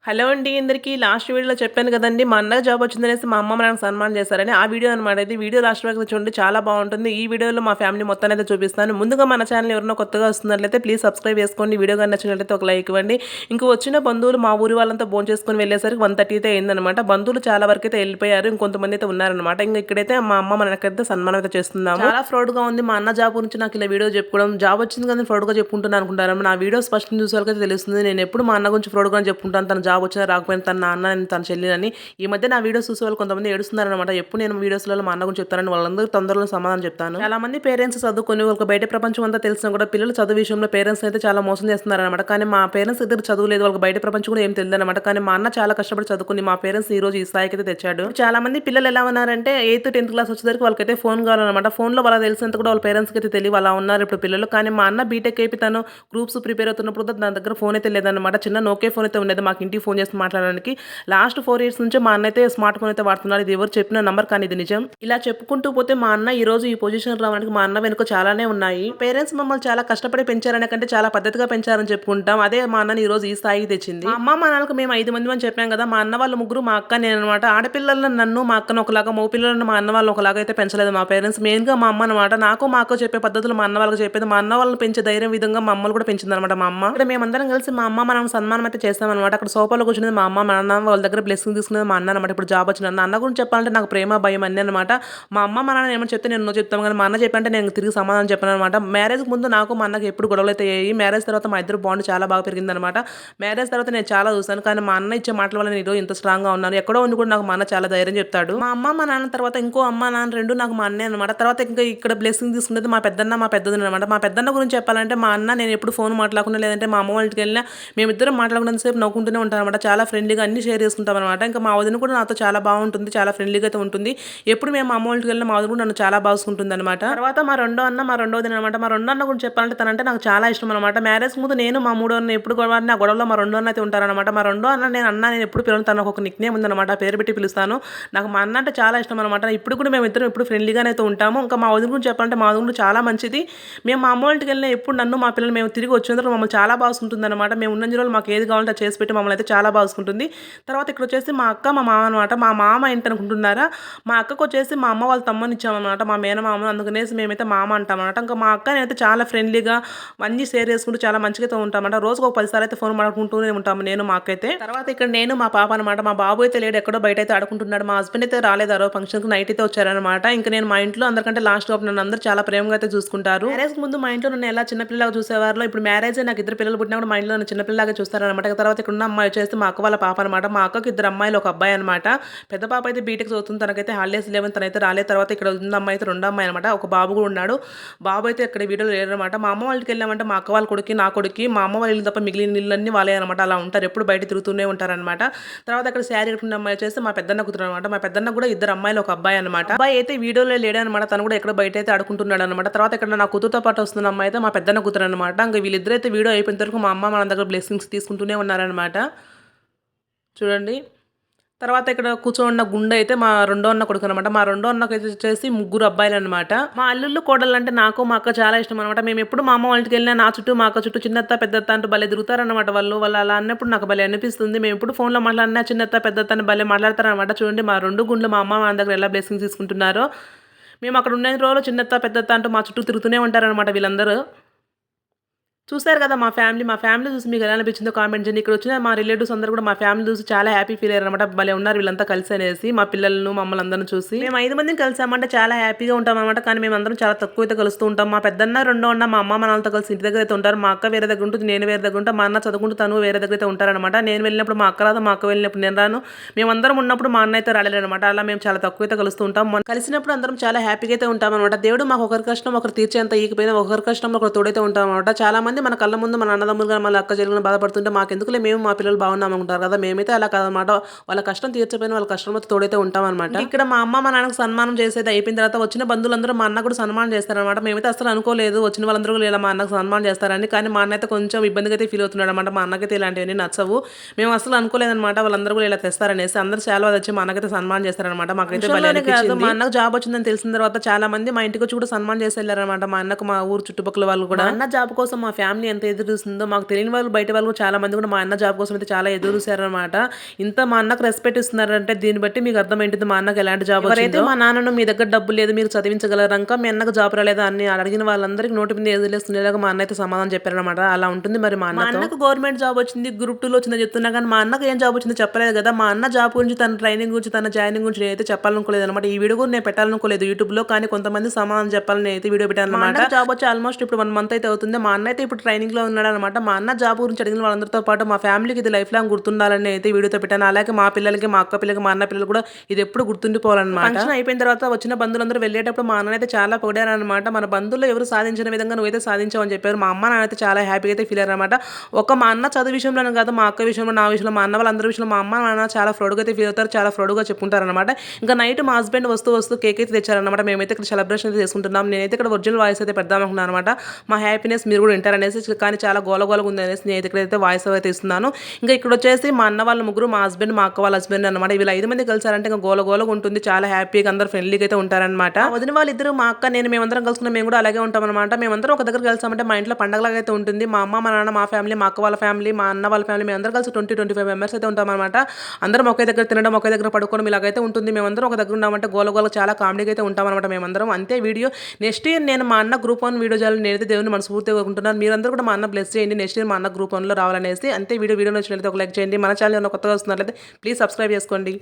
Hello అండి అందరికీ last వీడియోలో చెప్పాను కదండీ! మా అన్నకి జాబ్ వచ్చిందనేసి మా అమ్మ నాకు సన్మానం చేశారని. ఆ వీడియో అనమాట ఇది. వీడియో లాస్ట్ వరకు చూడండి చాలా బావుంటుంది. ఈ వీడియోలో మా ఫ్యామిలీ మొత్తాన్నయితే చూపిస్తాను. ముందుగా మన ఛానల్ ఎవరైనా కొత్తగా వస్తున్నట్లయితే ప్లీజ్ సబ్స్క్రైబ్ చేసుకోండి. వీడియో గాని నచ్చినట్లయితే ఒక లైక్ ఇవ్వండి. ఇంక వచ్చిన బంధువులు మా ఊరి వాళ్ళంతా భోంచేసుకొని వెళ్ళేసరికి 1:30 అయితే అయిందనమాట. బంధువులు చాలా వరకైతే వెళ్ళిపోయారు. ఇంకొంతమంది అయితే ఉన్నారనమాట. ఇంక ఇక్కడైతే మా అమ్మ మనకైతే సన్మానం అయితే చేస్తున్నాము. చాలా ప్రౌడ్‌గా ఉంది. మా అన్న జాబ్ గురించి నాకు ఇలా వీడియో చెప్పుకోవడం. జాబ్ వచ్చింది కదా ప్రౌడ్‌గా చెప్పుకుంటున్నాను అనుకుంటారా? నా వీడియోస్ ఫస్ట్ చూసే వాళ్ళకైతే తెలుస్తుంది. నేను ఎప్పుడు మా అన్న గురించి ప్రౌడ్‌గానే చెప్పుకుంటాను. తన జాబ్ వచ్చినా రాకపోయినా తన నాన్న తన చెల్లిని. ఈ మధ్య నా వీడియోస్ చూసే వాళ్ళు కొంతమంది ఏడుస్తున్నారనమాట. ఎప్పుడు నేను వీడియోస్‌లలో మా అన్న గురించి చెప్తానని వాళ్ళందరూ తొందరలో సమాధానం చెప్తాను. చాలా మంది పేరెంట్స్ చదువుకొని వాళ్ళకి బయట ప్రపంచం అంతా తెలిసినా కూడా పిల్లలు చదువు విషయంలో పేరెంట్స్ అయితే చాలా మోసం చేస్తున్నారనమాట. కానీ మా పేరెంట్స్ ఇద్దరు చదువు లేదు. వాళ్ళకి బయట ప్రపంచం కూడా ఏం తెలియదనమాట. కానీ మా అన్న చాలా కష్టపడి చదువుకుని మా పేరెంట్స్ ఈ రోజు ఈ స్థాయికి అయితే తెచ్చాడు. చాలా మంది పిల్లలు ఎలా ఉన్నారంటే 8th, 10th క్లాస్ వచ్చేసరికి వాళ్ళకైతే ఫోన్ కావాలన్నమాట. ఫోన్‌లో వాళ్ళకి తెలిసినంత కూడా వాళ్ళ పేరెంట్స్‌కి అయితే తెలియవు. అలా ఉన్నారు ఇప్పుడు పిల్లలు. కానీ మా అన్న బీటెక్ అయిపోయి తను గ్రూప్స్ ప్రిపేర్ అవుతున్నప్పుడు కూడా నా దగ్గర ఫోన్ అయితే లేదన్నమాట. చిన్న నోకియా ఫోన్ అయితే ఉండేది మాకు ఇంటికి ఫోన్ చేసి మాట్లాడడానికి. లాస్ట్ 4 ఇయర్స్ నుంచే మా అన్న అయితే స్మార్ట్ ఫోన్ అయితే వాడుతున్నారు. ఇది ఎవరు చెప్పిన నంబర్ కానీ ఇది నిజం. ఇలా చెప్పుకుంటూ పోతే మా అన్న ఈ రోజు ఈ పొజిషన్ రావడానికి మా అన్న వెనుక చాలానే ఉన్నాయి. పేరెంట్స్ మమ్మల్ని చాలా కష్టపడి పెంచారనే కంటే చాలా పద్ధతిగా పెంచారని చెప్పుకుంటాం. అదే మా అన్నని ఈ రోజు ఈ స్థాయికి తెచ్చింది. మా అమ్మ మా నాన్నకు మేము 5 మంది అని చెప్పాం కదా. మా అన్న వాళ్ళు ముగ్గురు, మా అక్క నేను అనమాట. ఆడపిల్లలను నన్ను మా అక్కను ఒకలాగా, మగ పిల్లలను మా అన్న వాళ్ళు ఒకలాగా అయితే పెంచలేదు మా పేరెంట్స్. మెయిన్ గా మా అమ్మ అనమాట. నాకు మా అక్క చెప్పే పద్ధతులు మా అన్న వాళ్ళకి చెప్పేది. మా అన్న వాళ్ళని పెంచే ధైర్యం విధంగా మా అమ్మలు కూడా పెంచింది అనమాట మా అమ్మ. ఇక్కడ మేమందరం కలిసి మా అమ్మ మనం సన్మానం అయితే చేస్తామన్నమాట. అక్కడ సోఫాలో కూర్చునేది మా అమ్మ, మా నాన్న వాళ్ళ దగ్గర బ్లెస్సింగ్ తీసుకునేది మా అన్న అనమాట. ఇప్పుడు జాబ్ వచ్చిన అన్న గురించి చెప్పాలంటే నాకు ప్రేమ భయం అన్నీ అనమాట. మా అమ్మ మా నాన్న ఏమని చెప్తే నేను చెప్తాను కానీ మా అన్న చెప్పంటే నేను తిరిగి సమాధానం చెప్పాను అనమాట. మ్యారేజ్కి ముందు నాకు మా అన్నకి ఎప్పుడు గొడవలు అయితే అయ్యాయి. మ్యారేజ్ తర్వాత మా ఇద్దరు బాండ్ చాలా బాగా పెరిగిందనమాట. మ్యారేజ్ తర్వాత నేను చాలా చూసాను కానీ మా అన్న ఇచ్చే మాటల వల్ల నేను ఈరోజు ఇంత స్ట్రాంగ్గా ఉన్నాను. ఎక్కడో ఉండి కూడా నాకు మా అన్న చాలా ధైర్యం చెప్తాడు. మా అమ్మ మా నాన్న తర్వాత ఇంకో అమ్మ నాన్న రెండు నాకు మా అన్నే అనమాట. తర్వాత ఇంకా ఇక్కడ బ్లెస్సింగ్ తీసుకునేది మా పెద్దన్న మా పెద్దది అనమాట. మా పెద్దన్న గురించి చెప్పాలంటే మా అన్న నేను ఎప్పుడు ఫోన్ మాట్లాడకుండా లేదంటే మా అమ్మ వాళ్ళ ఇంటికి వెళ్ళినా మేమిద్దరం మాట్లాడుకున్నంతసేపు నవ్వుకుంటూనే ఉంటాం అనమాట. చాలా ఫ్రెండ్లీగా అన్ని షేర్ చేసుకుంటాం అనమాట. ఇంకా మా వదిన కూడా నాతో చాలా బాగుంటుంది. చాలా ఫ్రెండ్లీగా అయితే ఉంటుంది. ఎప్పుడు మేము మా అమ్మ వాళ్ళకి వెళ్ళిన మా వదిన కూడా నన్ను చాలా బాగుంటుంది అనమాట. తర్వాత మా రెండో అన్న మా రెండో వదిన అనమాట. మా రెండో అన్న గురించి చెప్పాలంటే తనంటే నాకు చాలా ఇష్టం అనమాట. మ్యారేజ్ ముందు నేను మా మూడో అన్న ఎప్పుడు గొడవ ఆ గొడవలో మా రెండో అన్న అయితే ఉంటారనమాట. మా రెండో అన్న నేను ఎప్పుడు పిల్లలు తనకు ఒక నిక్ నేమ్ ఉందన్నమాట. పేరు పెట్టి పిలుస్తాను. నాకు మా అన్న అంటే చాలా ఇష్టం అనమాట. ఇప్పుడు కూడా మేము ఇద్దరం ఎప్పుడు ఫ్రెండ్లీగానే అయితే ఉంటాము. ఇంకా మా వదిన గురించి చెప్పాలంటే మా వదిన కూడా చాలా మంచిది. మేము మా అమ్మ వాళ్ళకి వెళ్ళిన ఎప్పుడు నన్ను మా పిల్లలు మేము తిరిగి వచ్చిన తర్వాత మమ్మల్ని చాలా బాగుంటుంది అనమాట. మేము ఉన్న రోజులు మాకు ఏది కావాలంటే చేసి పెట్టి మమ్మల్ని అయితే చాలా బాగుంటుంది. తర్వాత ఇక్కడ వచ్చేసి మా అక్క మా మామ అనమాట. మా మామ ఏంటి అనుకుంటున్నారా, మా అక్కకు వచ్చేసి మా అమ్మ వాళ్ళ తమ్మని ఇచ్చామన్నమాట. మా మేనమామ అందుకనేసి మేమైతే మామ అంటామన్నమాట. ఇంకా మా అక్క అయితే చాలా ఫ్రెండ్లీగా అన్ని షేర్ చేసుకుంటూ చాలా మంచిగా అయితే ఉంటామన్నమాట. రోజుకు ఒక 10 సార్లు అయితే ఫోన్ మాట్లాడుకుంటూనే ఉంటాము నేను మా అక్క అయితే. తర్వాత ఇక్కడ నేను మా పాప అనమాట. మా బాబు అయితే లేడు, ఎక్కడో బయట అయితే ఆడుకుంటున్నాడు. మా హస్బెండ్ అయితే రాలేదు ఆ రోజు ఫంక్షన్కి, నైట్ అయితే వచ్చారనమాట. ఇంకా నేను మా ఇంట్లో అందరికంటే లాస్ట్ ఆఫ్ నన్ను అందరూ చాలా ప్రేమగా అయితే చూసుకుంటారు. మ్యారేజ్ ముందు మా ఇంట్లో నన్ను ఎలా చిన్నపిల్లలాగా చూసేవారు. ఇప్పుడు మ్యారేజ్ నాకు ఇద్దరు పిల్లలు పుట్టినా కూడా మా ఇంట్లో నన్ను చిన్నపిల్లలాగా చూస్తారనమాట. తర్వాత ఇక్కడ ఉన్న అమ్మాయి వచ్చేసి మా అక్క వాళ్ళ పాప అనమాట. మా అక్కకి ఇద్దరు అమ్మాయిలు ఒక అబ్బాయి అనమాట. పెద్ద పాప అయితే బీటెక్ చదువుతుంది. తనకైతే హాలిడేస్ లేవని తనైతే రాలేదు. తర్వాత ఇక్కడ ఉన్న అమ్మాయి అయితే రెండో అమ్మాయి అనమాట. ఒక బాబు కూడా ఉన్నాడు. బాబు అయితే ఇక్కడ వీడియోలో లేరనమాట. మా అమ్మ వాళ్ళకి వెళ్ళామంటే మా అక్క వాళ్ళ కొడుకు నా కొడుకు మా అమ్మ వాళ్ళ ఇల్లు తప్ప మిగిలిన ఇళ్ళన్నీ వాళ్ళే అనమాట. అలా ఉంటారు, ఎప్పుడు బయట తిరుగుతూనే ఉంటారనమాట. తర్వాత అక్కడ శారీ కట్టుకున్న అమ్మాయి వచ్చేసి మా పెద్దన్న కూతురు అనమాట. మా పెద్దన్న కూడా ఇద్దరు అమ్మాయిలు ఒక అబ్బాయి అనమాట. అబ్బాయి అయితే వీడియోలో లేడనమాట. తను కూడా ఎక్కడ బయట అయితే ఆడుకుంటున్నాడు అనమాట. తర్వాత ఇక్కడ నా కూతురుతో పాటు వస్తున్న అమ్మాయి అయితే మా పెద్దన్న కూతురు అనమాట. ఇంకా వీళ్ళిద్దరు అయితే వీడియో అయిపోయిన వరకు మా అమ్మ మన దగ్గర బ్లెస్సింగ్స్ తీసుకుంటూనే ఉన్నారనమాట. చూడండి. తర్వాత ఇక్కడ కూర్చోన్న గుండె అయితే మా రెండో అన్న కొడుకు అనమాట. మా రెండో అన్నకు అయితే వచ్చేసి ముగ్గురు అబ్బాయిలు అనమాట. మా అల్లుళ్ళు కోడలు అంటే నాకు మా అక్క చాలా ఇష్టం అనమాట. మేము ఎప్పుడు మా అమ్మ వాళ్ళకి వెళ్ళినా నా చుట్టూ మా అక్క చుట్టూ చిన్నత్త పెద్దత్త అంటూ భలే తిరుగుతారనమాట. వాళ్ళు అలా అన్నప్పుడు నాకు భలే అనిపిస్తుంది. మేము ఎప్పుడు ఫోన్లో మాట్లాడినా చిన్నత్త పెద్దత్త అని భలే మాట్లాడతారనమాట. చూడండి మా రెండు గుండ్లు మా అమ్మ మన దగ్గర ఎలా బ్లెస్సింగ్స్ తీసుకుంటున్నారో. మేము అక్కడ ఉన్న రోజులు చిన్నత్త పెద్దత్త అంటూ మా చుట్టూ తిరుగుతూనే ఉంటారనమాట వీళ్ళందరూ. చూసారు కదా మా ఫ్యామిలీ చూసి మీకు ఎలా అనిపించిందో కామెంట్ చేయండి. ఇక్కడ వచ్చిన మా రిలేటివ్స్ అందరూ కూడా మా ఫ్యామిలీ చూసి చాలా హ్యాపీ ఫీల్ అయ్యారు అనమాట. భలే ఉన్నారు వీళ్ళంతా కలిసి అనేసి మా పిల్లలను మమ్మల్ని అందరం చూసి. మేము 5 మందిని కలిసామంటే చాలా హ్యాపీగా ఉంటాం అనమాట. కానీ మేము అందరం చాలా తక్కువ అయితే కలుస్తూ ఉంటాం. మా పెద్దన్న రెండో అన్న మా అమ్మ మా నాన్నతో కలిసి ఇంటి దగ్గర అయితే ఉంటారు. మా అక్క వేరే దగ్గర ఉంటుంది, నేను వేరే దగ్గర ఉంటాను. మా అన్న చదువుకుంటూ తను వేరే దగ్గర అయితే ఉంటారనమాట. నేను వెళ్ళినప్పుడు మా అక్క రాదు, మా అక్క వెళ్ళినప్పుడు నేను రాను. మేమందరం ఉన్నప్పుడు మా అన్న అయితే రాలేదనమాట. అలా మేము చాలా తక్కువ అయితే కలుస్తూ ఉంటాం. కలిసినప్పుడు అందరం చాలా హ్యాపీగా అయితే ఉంటాం అనమాట. దేవుడు మాకు ఒకరి కష్టం ఒకరు తీర్చేంత ఈకపోయినా ఒకరి కష్టంలో ఒకరు తోడైతే ఉంటాం అనమాట. చాలా మంది మన కళ్ళ ముందు మన అన్నదమ్ములుగా మళ్ళీ అక్క చెల్లెలను బాధపడుతుంటే మాకెందుకులే మేము మా పిల్లలు బాగున్నాం అనుకుంటారు కదా. మేమైతే అలా కాదనమాట. వాళ్ళ కష్టం తీర్చపోయిన వాళ్ళ కష్టంతో తోడైతే ఉంటామన్నమాట. ఇక్కడ మా అమ్మ మా నాన్నకు సన్మానం చేసేది అయిపోయిన తర్వాత వచ్చిన బంధువులందరూ మా అన్న కూడా సన్మానం చేస్తారనమాట. మేమైతే అసలు అనుకోలేదు వచ్చిన వాళ్ళందరూ ఇలా మా అన్నకు సన్మానం చేస్తారని. కానీ మా అన్న అయితే కొంచెం ఇబ్బందిగా అయితే ఫీల్ అవుతున్నాడు అనమాట. మా అన్నకైతే ఇలాంటివన్నీ నచ్చవు. మేము అసలు అనుకోలేదనమాట వాళ్ళందరూ కూడా ఇలా తెస్తారనేసి. అందరూ చాలా వచ్చి మా అన్నకైతే సన్మానం చేస్తారనమాట. మాకైతే కాదు, మా అన్నకు జాబ్ వచ్చిందని తెలిసిన తర్వాత చాలా మంది మా ఇంటికి వచ్చి కూడా సన్మానం చేసి వెళ్ళారనమాట. మా అన్నకు మా ఊరు చుట్టుపక్కల వాళ్ళు కూడా. అన్న జాబ్ కోసం మా ఫ్యామిలీ ఎంత ఎదురు చూస్తుందో మాకు తెలియని వాళ్ళు బయట వాళ్ళు చాలా మంది కూడా మా అన్న జాబ్ కోసం అయితే చాలా ఎదురు చూసారనమాట. ఇంత మా అన్నకు రెస్పెక్ట్ ఇస్తున్నారంటే దీన్ని బట్టి మీకు అర్థమైంటుంది మా అన్నకు ఎలాంటి జాబ్ వచ్చిందో. మా నాన్నను మీ దగ్గర డబ్బు లేదు మీరు చదివించగలరంక మీ అన్నకు జాబ్ రాలేదా అని అడిగిన వాళ్ళందరికీ నోటి మీద ఎదురులేస్తుండేలాగా మా అన్న అయితే సమాధానం చెప్పారనమాట. అలా ఉంటుంది మరి మా అన్నకు గవర్నమెంట్ జాబ్ వచ్చింది, గ్రూప్ 2లో వచ్చిందని చెప్తున్నా కానీ మా అన్నకు ఏం జాబ్ వచ్చిందో చెప్పలేదు కదా. మా అన్న జాబ్ గురించి తన ట్రైనింగ్ గురించి తన జాయినింగ్ గురించి నేనైతే చెప్పాలనుకోలేదు అనమాట. ఈ వీడియో కూడా నేను పెట్టాలనుకోలేదు యూట్యూబ్లో, కానీ కొంతమంది సమాధానం చెప్పాలని అయితే వీడియో పెట్టాను అనమాట. జాబ్ వచ్చి ఆల్మోస్ట్ ఇప్పుడు 1 మంత్ అయితే అవుతుంది. మా అన్న అయితే ఇప్పుడు ట్రైనింగ్లో ఉన్నాడు అనమాట. మా అన్న జాబ్ గురించి అడిగిన వాళ్ళందరితో పాటు మా ఫ్యామిలీకి ఇది లైఫ్ లాంగ్ గుర్తుండాలని అయితే వీడియోతో పెట్టాను. అలాగే మా పిల్లలకి, మా అక్క పిల్లలకి, మా అన్న పిల్లలు కూడా ఇది ఎప్పుడు గుర్తుండిపోవాలన్నమాట. ఫంక్షన్ అయిపోయిన తర్వాత వచ్చిన బంధువులందరూ వెళ్ళేటప్పుడు మా అన్న అయితే చాలా పొగిడారనమాట. మన బంధువులు ఎవరు సాధించిన విధంగా నువ్వైతే సాధించావు అని చెప్పారు. మా అమ్మ నాన్న అయితే చాలా హ్యాపీగా అయితే ఫీల్ అయ్యారు అనమాట. ఒక మా అన్న చదువు విషయంలోనే కాదు, మా అక్క విషయంలో, నా విషయంలో, మా అన్న వాళ్ళందరి విషయంలో మా అమ్మ నాన్న చాలా ప్రౌడ్గా అయితే ఫీల్ అవుతారు, చాలా ప్రౌడ్గా చెప్పుకుంటారనమాట. ఇంకా నైట్ మా హస్బెండ్ వస్తూ కేక్ అయితే తెచ్చారనమాట. మేమైతే ఇక్కడ సెలబ్రేషన్ అయితే చేసుకుంటున్నాం. నేనైతే ఇక్కడ ఒరిజినల్ వాయిస్ అయితే పెడదాం అనుకున్నాను అనమాట. మా హ్యాపీనెస్ మీరు కూడా వింటారనేసి, కానీ చాలా గోలగోలగా ఉంది అనేసి నేను ఇక్కడైతే వాయిస్ అయితే ఇస్తున్నాను. ఇంకా ఇక్కడ వచ్చేసి మా అన్న వాళ్ళ ముగ్గురు, మా హస్బెండ్, మా అక్క వాళ్ళ హస్బెండ్ అనమాట. వీళ్ళు 5 మంది కలిసారంటే ఇంకా గోలగోలగా ఉంటుంది, చాలా హ్యాపీగా అందరూ ఫ్రెండ్లీగా అయితే ఉంటారనమాట. వదిన వాళ్ళిద్దరు, మా అక్క, నేను మేమందరం కలుసుకున్నాం. మేము కూడా అలాగే ఉంటాం అనమాట. మేమందరం ఒక దగ్గర కలిసామంటే మా ఇంట్లో పండగలాగా అయితే ఉంటుంది. మా అమ్మ, మా నాన్న, మా ఫ్యామిలీ, మా అక్క వాళ్ళ ఫ్యామిలీ, మా అన్న వాళ్ళ ఫ్యామిలీ, మేము అందరం కలిసి 20-25 మెంబర్స్ అయితే ఉంటాం అనమాట. అందరం ఒకే దగ్గర తినడం, ఒకే దగ్గర పడుకోవడం ఇలాగైతే ఉంటుంది. మేమందరం ఒక దగ్గర ఉన్నామంటే గోలగోల చాలా కామెడీగా అయితే ఉంటాం అనమాట మేమందరం. అంతే వీడియో. నెక్స్ట్ ఇయర్ నేను మా అన్న గ్రూప్ 1 వీడియో చేయాలని నేనైతే దేవుని మనస్ఫూర్తిగా కోరుకుంటున్నాను. మీరందరూ కూడా మా అన్న బ్లెస్ చేయండి. నెక్స్ట్ ఇయర్ మా అన్న గ్రూప్ 1లో రావాలనేసి. అంతే వీడియో నచ్చినట్లయితే ఒక లైక్ చేయండి. మన ఛానల్ కొత్తగా వస్తున్నట్లయితే ప్లీజ్ సబ్స్క్రైబ్ చేసుకోండి.